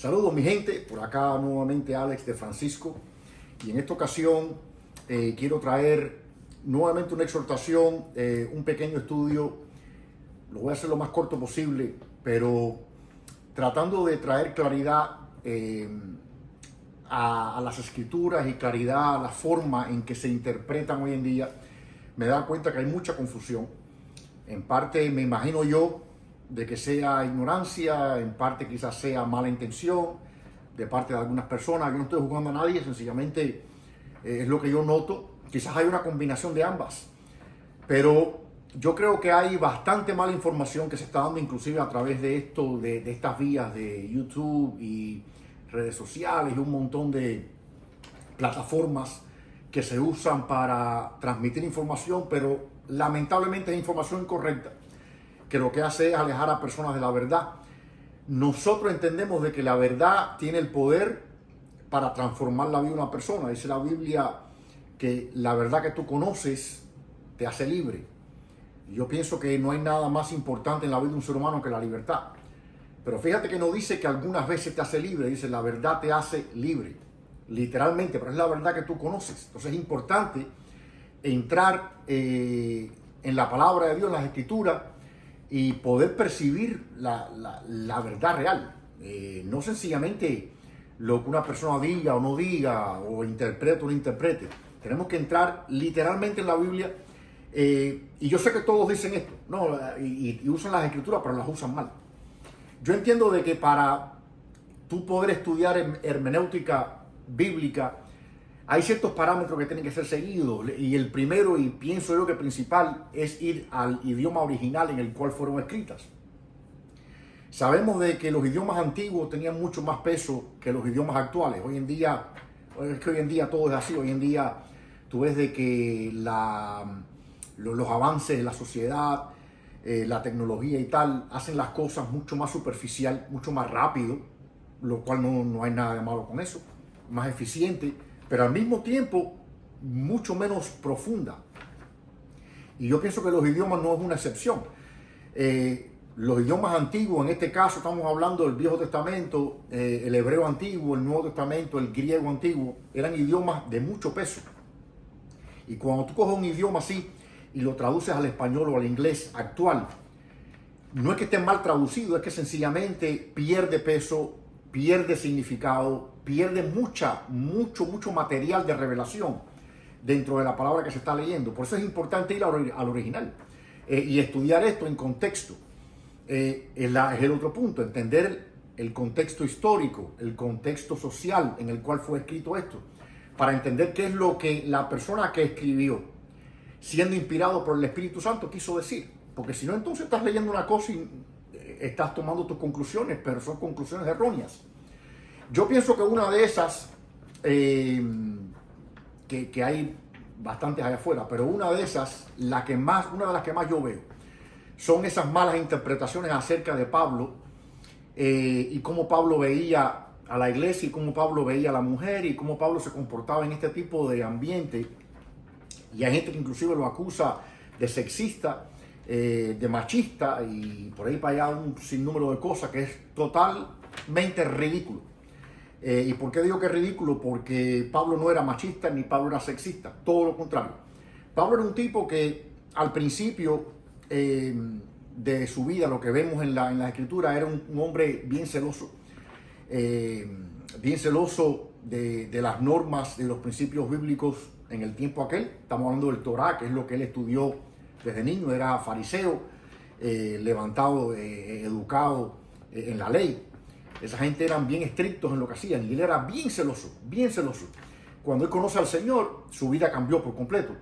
Saludos mi gente, por acá nuevamente Alex de Francisco, y en esta ocasión quiero traer nuevamente una exhortación, un pequeño estudio. Lo voy a hacer lo más corto posible, pero tratando de traer claridad a las escrituras y claridad a la forma en que se interpretan hoy en día. Me da cuenta que hay mucha confusión. En parte me imagino yo de que sea ignorancia, en parte quizás sea mala intención de parte de algunas personas. Yo no estoy juzgando a nadie, sencillamente es lo que yo noto. Quizás hay una combinación de ambas, pero yo creo que hay bastante mala información que se está dando inclusive a través de esto, de estas vías de YouTube y redes sociales y un montón de plataformas que se usan para transmitir información, pero lamentablemente es información incorrecta, que lo que hace es alejar a personas de la verdad. Nosotros entendemos de que la verdad tiene el poder para transformar la vida de una persona. Dice la Biblia que la verdad que tú conoces te hace libre. Yo pienso que no hay nada más importante en la vida de un ser humano que la libertad. Pero fíjate que no dice que algunas veces te hace libre, dice la verdad te hace libre. Literalmente, pero es la verdad que tú conoces. Entonces es importante entrar en la palabra de Dios, en las escrituras, y poder percibir la verdad real. No sencillamente lo que una persona diga o no diga, o interprete o no interprete. Tenemos que entrar literalmente en la Biblia. Y yo sé que todos dicen esto, ¿no? Y usan las escrituras, pero las usan mal. Yo entiendo de que para tú poder estudiar hermenéutica bíblica, hay ciertos parámetros que tienen que ser seguidos, y el primero, y pienso yo que principal, es ir al idioma original en el cual fueron escritas. Sabemos de que los idiomas antiguos tenían mucho más peso que los idiomas actuales. Hoy en día todo es así. Hoy en día tú ves de que los avances de la sociedad, la tecnología y tal, hacen las cosas mucho más superficial, mucho más rápido, lo cual no hay nada de malo con eso, más eficiente, pero al mismo tiempo mucho menos profunda. Y yo pienso que los idiomas no es una excepción. Los idiomas antiguos, en este caso estamos hablando del Viejo Testamento, el hebreo antiguo, el Nuevo Testamento, el griego antiguo, eran idiomas de mucho peso. Y cuando tú coges un idioma así y lo traduces al español o al inglés actual, no es que esté mal traducido, es que sencillamente pierde peso, pierde significado, pierde mucho material de revelación dentro de la palabra que se está leyendo. Por eso es importante ir al original y estudiar esto en contexto. Es el otro punto, entender el contexto histórico, el contexto social en el cual fue escrito esto, para entender qué es lo que la persona que escribió, siendo inspirado por el Espíritu Santo, quiso decir. Porque si no, entonces estás leyendo una cosa y estás tomando tus conclusiones, pero son conclusiones erróneas. Yo pienso que una de esas, que hay bastantes allá afuera, pero una de esas, una de las que más yo veo, son esas malas interpretaciones acerca de Pablo, y cómo Pablo veía a la iglesia, y cómo Pablo veía a la mujer, y cómo Pablo se comportaba en este tipo de ambiente. Y hay gente que inclusive lo acusa de sexista, de machista, y por ahí para allá un sinnúmero de cosas que es totalmente ridículo. ¿Y por qué digo que es ridículo? Porque Pablo no era machista ni Pablo era sexista, todo lo contrario. Pablo era un tipo que al principio de su vida, lo que vemos en la escritura, era un hombre bien celoso de las normas, de los principios bíblicos en el tiempo aquel. Estamos hablando del Torá, que es lo que él estudió desde niño. Era fariseo, levantado, educado en la ley. Esa gente eran bien estrictos en lo que hacían, y él era bien celoso, bien celoso. Cuando él conoce al Señor, su vida cambió por completo.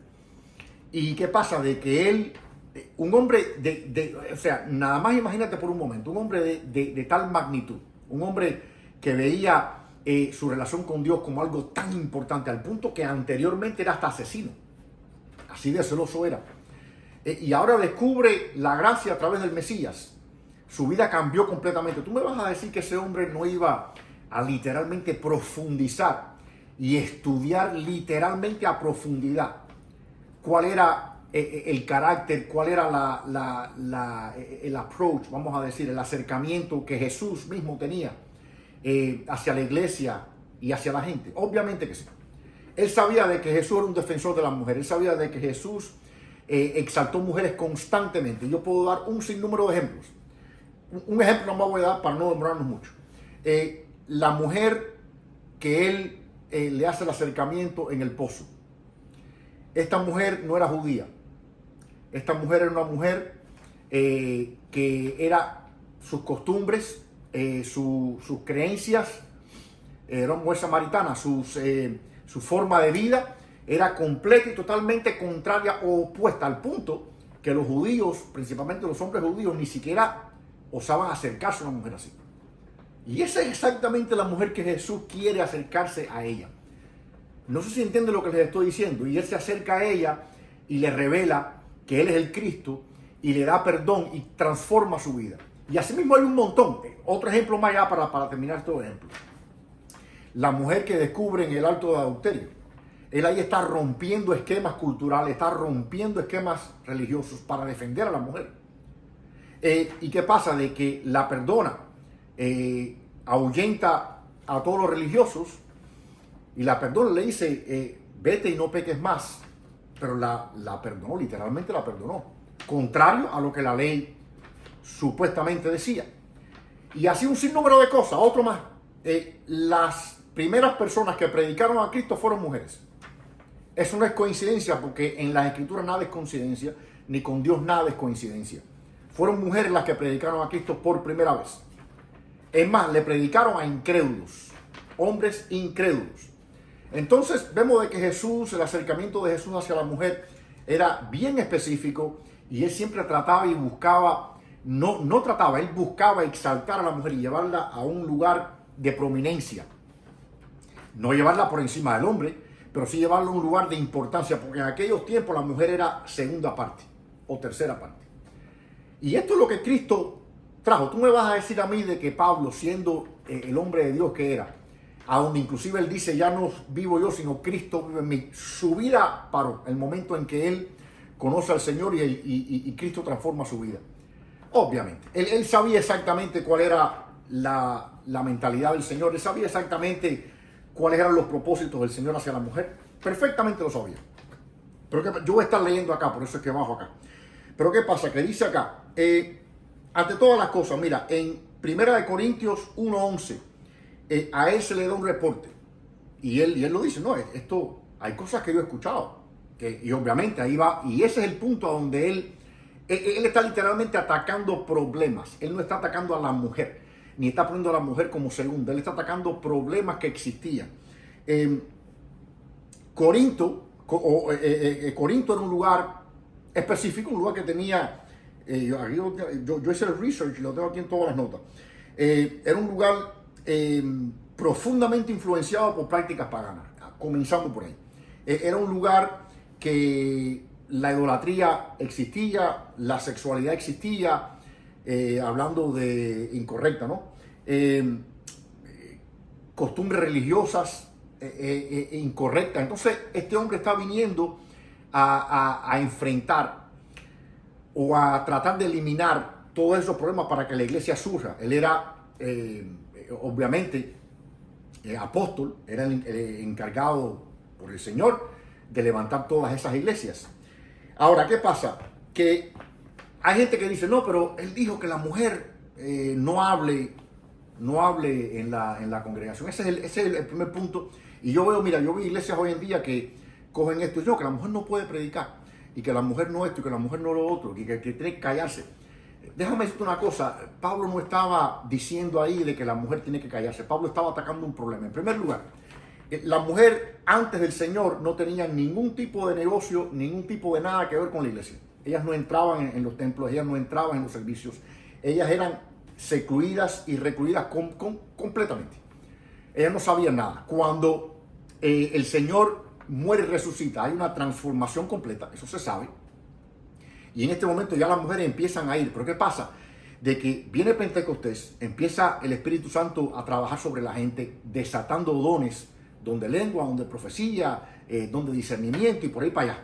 ¿Y qué pasa? De que él, un hombre o sea, nada más imagínate por un momento, un hombre de tal magnitud, un hombre que veía su relación con Dios como algo tan importante, al punto que anteriormente era hasta asesino. Así de celoso era. Y ahora descubre la gracia a través del Mesías. Su vida cambió completamente. Tú me vas a decir que ese hombre no iba a literalmente profundizar y estudiar literalmente a profundidad cuál era el carácter, cuál era el approach, vamos a decir, el acercamiento que Jesús mismo tenía hacia la iglesia y hacia la gente? Obviamente que sí. Él sabía de que Jesús era un defensor de las mujeres. Él sabía de que Jesús exaltó mujeres constantemente. Yo puedo dar un sinnúmero de ejemplos. Un ejemplo no me voy a dar para no demorarnos mucho. La mujer que él le hace el acercamiento en el pozo. Esta mujer no era judía. Esta mujer era una mujer que era sus costumbres, sus creencias, era una mujer samaritana, su forma de vida era completa y totalmente contraria o opuesta, al punto que los judíos, principalmente los hombres judíos, ni siquiera osaban acercarse a una mujer así. Y esa es exactamente la mujer que Jesús quiere acercarse a ella. No sé si entiende lo que les estoy diciendo. Y él se acerca a ella y le revela que él es el Cristo y le da perdón y transforma su vida. Y así mismo hay un montón. Otro ejemplo más allá para terminar estos ejemplos. La mujer que descubre en el alto de adulterio. Él ahí está rompiendo esquemas culturales, está rompiendo esquemas religiosos para defender a la mujer. ¿Y qué pasa? De que la perdona, ahuyenta a todos los religiosos y la perdona, le dice, vete y no peques más. Pero la perdonó, literalmente la perdonó. Contrario a lo que la ley supuestamente decía. Y así un sinnúmero de cosas. Otro más. Las primeras personas que predicaron a Cristo fueron mujeres. Eso no es coincidencia, porque en las Escrituras nada es coincidencia, ni con Dios nada es coincidencia. Fueron mujeres las que predicaron a Cristo por primera vez. Es más, le predicaron a incrédulos, hombres incrédulos. Entonces vemos de que Jesús, el acercamiento de Jesús hacia la mujer era bien específico, y él siempre trataba y buscaba, él buscaba exaltar a la mujer y llevarla a un lugar de prominencia. No llevarla por encima del hombre, pero sí llevarla a un lugar de importancia, porque en aquellos tiempos la mujer era segunda parte o tercera parte. Y esto es lo que Cristo trajo. Tú me vas a decir a mí de que Pablo, siendo el hombre de Dios que era, a donde inclusive él dice, ya no vivo yo, sino Cristo vive en mí. Su vida paró, el momento en que él conoce al Señor y Cristo transforma su vida. Obviamente, él sabía exactamente cuál era la mentalidad del Señor, él sabía exactamente cuáles eran los propósitos del Señor hacia la mujer. Perfectamente lo sabía. Pero yo voy a estar leyendo acá, por eso es que bajo acá. Pero ¿qué pasa? Que dice acá, ante todas las cosas, mira, en 1 Corintios 1:11, a él se le da un reporte. Y él lo dice, no, esto, hay cosas que yo he escuchado. Y obviamente ahí va, y ese es el punto a donde él está literalmente atacando problemas. Él no está atacando a la mujer, ni está poniendo a la mujer como segunda. Él está atacando problemas que existían. Corinto era un lugar específico, un lugar que tenía, yo hice el research, lo tengo aquí en todas las notas. Era un lugar profundamente influenciado por prácticas paganas, comenzando por ahí. Era un lugar que la idolatría existía, la sexualidad existía, hablando de incorrecta, ¿no? Costumbres religiosas incorrectas. Entonces, este hombre está viniendo a enfrentar o a tratar de eliminar todos esos problemas para que la iglesia surja. Él era, obviamente, apóstol, era el encargado por el Señor de levantar todas esas iglesias. Ahora, ¿qué pasa? Que hay gente que dice, no, pero él dijo que la mujer no hable en la congregación. Ese es el primer punto. Y yo veo iglesias hoy en día que cogen esto y yo, que la mujer no puede predicar, y que la mujer no esto, y que la mujer no lo otro, y que tiene que callarse. Déjame decirte una cosa, Pablo no estaba diciendo ahí de que la mujer tiene que callarse. Pablo estaba atacando un problema. En primer lugar, la mujer antes del Señor no tenía ningún tipo de negocio, ningún tipo de nada que ver con la iglesia. Ellas no entraban en los templos, ellas no entraban en los servicios. Ellas eran secluidas y recluidas completamente. Ellas no sabían nada. Cuando el Señor muere y resucita, hay una transformación completa, eso se sabe. Y en este momento ya las mujeres empiezan a ir. ¿Pero qué pasa? De que viene Pentecostés, empieza el Espíritu Santo a trabajar sobre la gente, desatando dones, donde lengua, donde profecía, donde discernimiento y por ahí para allá.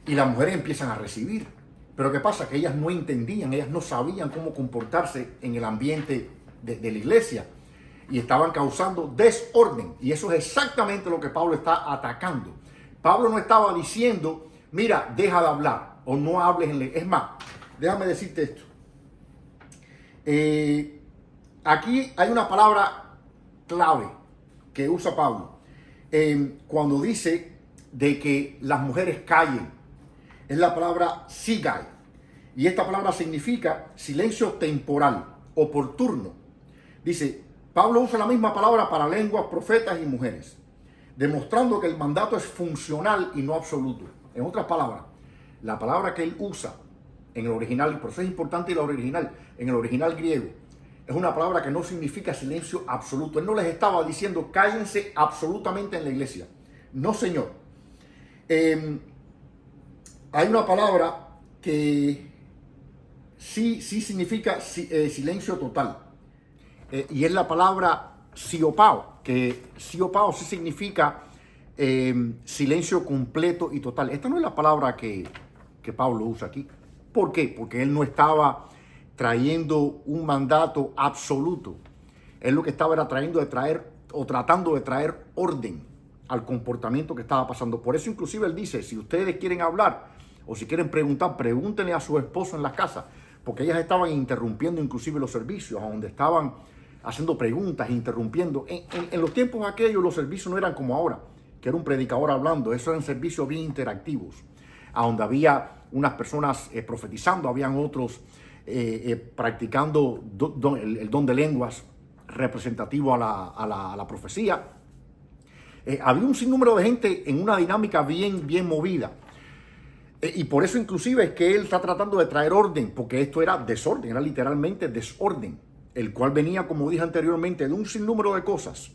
Y las mujeres empiezan a recibir. Pero ¿qué pasa? Que ellas no entendían, ellas no sabían cómo comportarse en el ambiente de la iglesia. y estaban causando desorden. Y eso es exactamente lo que Pablo está atacando. Pablo no estaba diciendo, mira, deja de hablar o no hables en lengua. Es más, déjame decirte esto. Aquí hay una palabra clave que usa Pablo cuando dice de que las mujeres callen. Es la palabra sigai. Y esta palabra significa silencio temporal, oportuno. Dice, Pablo usa la misma palabra para lenguas, profetas y mujeres, demostrando que el mandato es funcional y no absoluto. En otras palabras, la palabra que él usa en el original, y por eso es importante el original, en el original griego, es una palabra que no significa silencio absoluto. Él no les estaba diciendo cállense absolutamente en la iglesia. No, señor. Hay una palabra que sí significa silencio total. Y es la palabra siopao, que siopao sí significa silencio completo y total. Esta no es la palabra que Pablo usa aquí. ¿Por qué? Porque él no estaba trayendo un mandato absoluto. Él lo que estaba era tratando de traer orden al comportamiento que estaba pasando. Por eso inclusive él dice, si ustedes quieren hablar o si quieren preguntar, pregúntenle a su esposo en la casa, porque ellas estaban interrumpiendo inclusive los servicios, a donde estaban haciendo preguntas, interrumpiendo. En los tiempos aquellos los servicios no eran como ahora, que era un predicador hablando. Esos eran servicios bien interactivos, a donde había unas personas profetizando, habían otros practicando el don de lenguas representativo a la profecía. Había un sinnúmero de gente en una dinámica bien movida. Y por eso inclusive es que él está tratando de traer orden, porque esto era desorden, era literalmente desorden, el cual venía, como dije anteriormente, de un sinnúmero de cosas.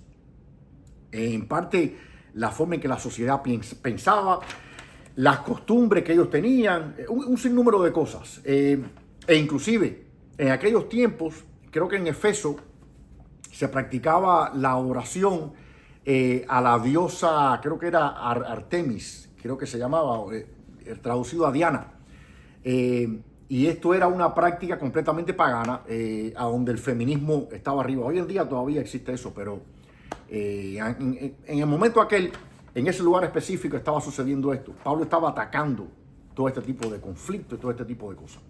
En parte, la forma en que la sociedad pensaba, las costumbres que ellos tenían, un sinnúmero de cosas. E inclusive, en aquellos tiempos, creo que en Efeso se practicaba la oración a la diosa, creo que era Artemis, creo que se llamaba, traducido a Diana. Y esto era una práctica completamente pagana, a donde el feminismo estaba arriba. Hoy en día todavía existe eso, pero en el momento aquel, en ese lugar específico estaba sucediendo esto. Pablo estaba atacando todo este tipo de conflictos y todo este tipo de cosas.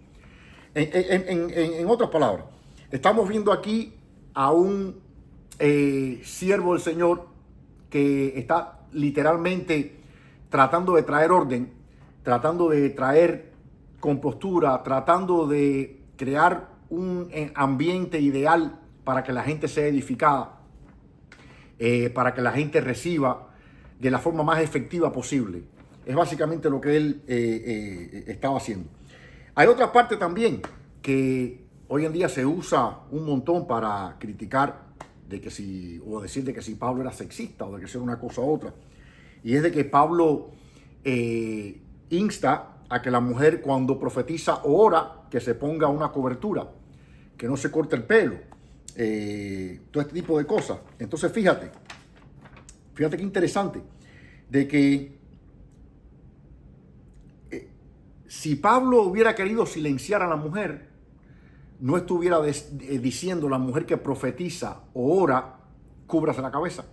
En otras palabras, estamos viendo aquí a un siervo del Señor que está literalmente tratando de traer orden, tratando de traer compostura, tratando de crear un ambiente ideal para que la gente sea edificada, para que la gente reciba de la forma más efectiva posible. Es básicamente lo que él estaba haciendo. Hay otra parte también que hoy en día se usa un montón para criticar o decir de que si Pablo era sexista o de que sea una cosa u otra. Y es de que Pablo insta a que la mujer cuando profetiza o ora, que se ponga una cobertura, que no se corte el pelo, todo este tipo de cosas. Entonces fíjate qué interesante, de que si Pablo hubiera querido silenciar a la mujer, no estuviera diciendo la mujer que profetiza o ora, cúbrase la cabeza.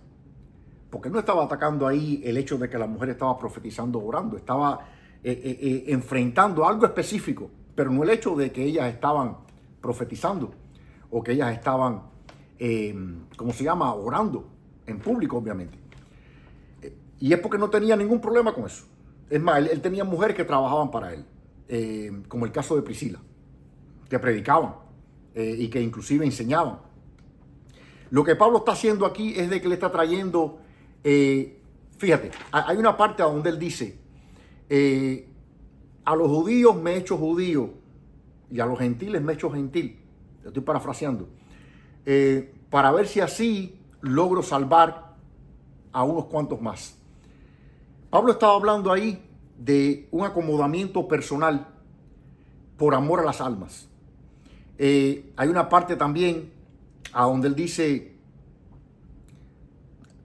Porque no estaba atacando ahí el hecho de que la mujer estaba profetizando o orando. Estaba enfrentando algo específico, pero no el hecho de que ellas estaban profetizando o que ellas estaban, orando en público, obviamente. Y es porque no tenía ningún problema con eso. Es más, él tenía mujeres que trabajaban para él, como el caso de Priscila, que predicaban y que inclusive enseñaban. Lo que Pablo está haciendo aquí es de que le está trayendo, fíjate, hay una parte donde él dice, a los judíos me he hecho judío y a los gentiles me he hecho gentil. Estoy parafraseando. Para ver si así logro salvar a unos cuantos más. Pablo estaba hablando ahí de un acomodamiento personal por amor a las almas. Hay una parte también a donde él dice,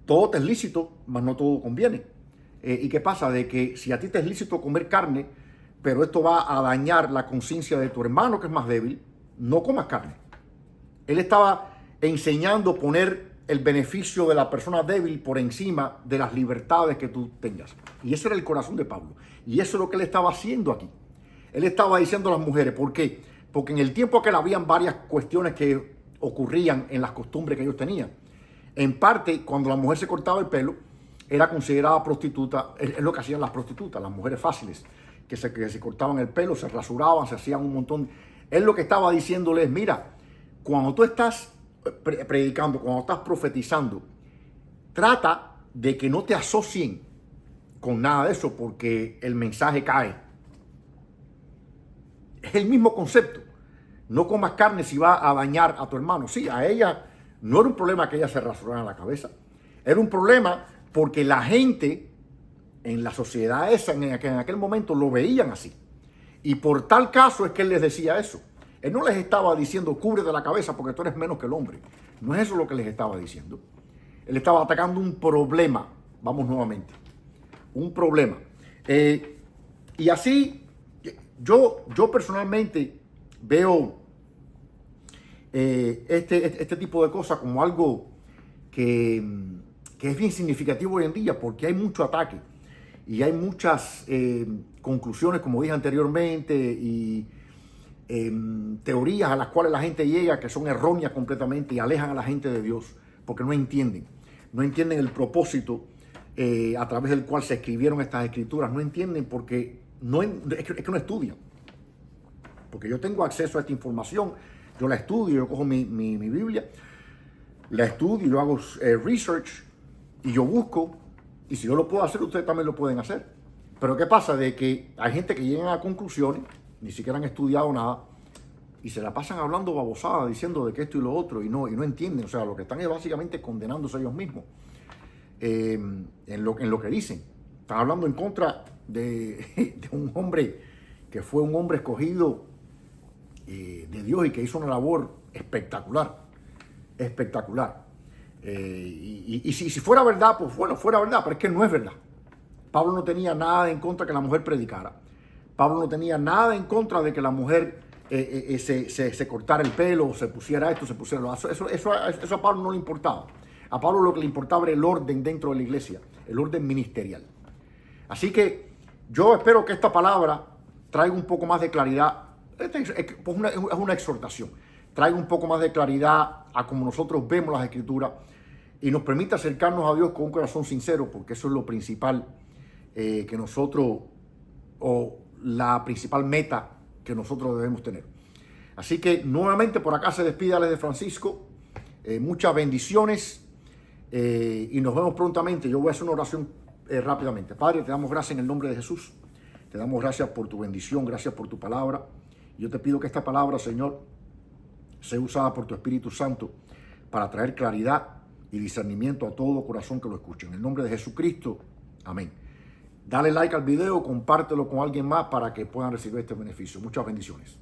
todo te es lícito, mas no todo conviene. ¿Y qué pasa? De que si a ti te es lícito comer carne, pero esto va a dañar la conciencia de tu hermano que es más débil, no comas carne. Él estaba enseñando a poner el beneficio de la persona débil por encima de las libertades que tú tengas. Y ese era el corazón de Pablo. Y eso es lo que él estaba haciendo aquí. Él estaba diciendo a las mujeres, ¿por qué? Porque en el tiempo que habían varias cuestiones que ocurrían en las costumbres que ellos tenían. En parte, cuando la mujer se cortaba el pelo, era considerada prostituta. Es lo que hacían las prostitutas, las mujeres fáciles, que se cortaban el pelo, se rasuraban, se hacían un montón. Él lo que estaba diciéndoles, mira, cuando tú estás predicando, cuando estás profetizando, trata de que no te asocien con nada de eso, porque el mensaje cae. Es el mismo concepto. No comas carne si va a dañar a tu hermano. Sí, a ella no era un problema que ella se rasurara la cabeza. Era un problema porque la gente en la sociedad esa, en aquel momento, lo veían así. Y por tal caso es que él les decía eso. Él no les estaba diciendo, cúbrete la cabeza porque tú eres menos que el hombre. No es eso lo que les estaba diciendo. Él estaba atacando un problema. Vamos nuevamente. Un problema. Y así, yo personalmente veo este tipo de cosas como algo que es bien significativo hoy en día, porque hay mucho ataque y hay muchas conclusiones, como dije anteriormente, y teorías a las cuales la gente llega que son erróneas completamente y alejan a la gente de Dios porque no entienden el propósito a través del cual se escribieron estas escrituras. No entienden porque es que no estudian. Porque yo tengo acceso a esta información, yo la estudio, yo cojo mi Biblia, la estudio, yo hago research y yo busco, y si yo lo puedo hacer, ustedes también lo pueden hacer. Pero ¿qué pasa? De que hay gente que llega a conclusiones, ni siquiera han estudiado nada, y se la pasan hablando babosada, diciendo de que esto y lo otro, y no entienden. O sea, lo que están es básicamente condenándose a ellos mismos en lo que dicen. Están hablando en contra de un hombre que fue un hombre escogido de Dios y que hizo una labor espectacular. Y si fuera verdad, pues bueno, fuera verdad, pero es que no es verdad. Pablo no tenía nada en contra de que la mujer predicara. Pablo no tenía nada en contra de que la mujer se cortara el pelo, se pusiera esto, se pusiera lo otro. Eso a Pablo no le importaba. A Pablo lo que le importaba era el orden dentro de la iglesia, el orden ministerial. Así que yo espero que esta palabra traiga un poco más de claridad. Es una exhortación. Traiga un poco más de claridad a cómo nosotros vemos las escrituras y nos permita acercarnos a Dios con un corazón sincero, porque eso es lo principal que nosotros, o la principal meta que nosotros debemos tener. Así que nuevamente por acá se despide Alex de Francisco. Muchas bendiciones y nos vemos prontamente. Yo voy a hacer una oración rápidamente. Padre, te damos gracias en el nombre de Jesús. Te damos gracias por tu bendición, gracias por tu palabra. Yo te pido que esta palabra, Señor, sea usada por tu Espíritu Santo para traer claridad y discernimiento a todo corazón que lo escuche. En el nombre de Jesucristo, amén. Dale like al video, compártelo con alguien más para que puedan recibir este beneficio. Muchas bendiciones.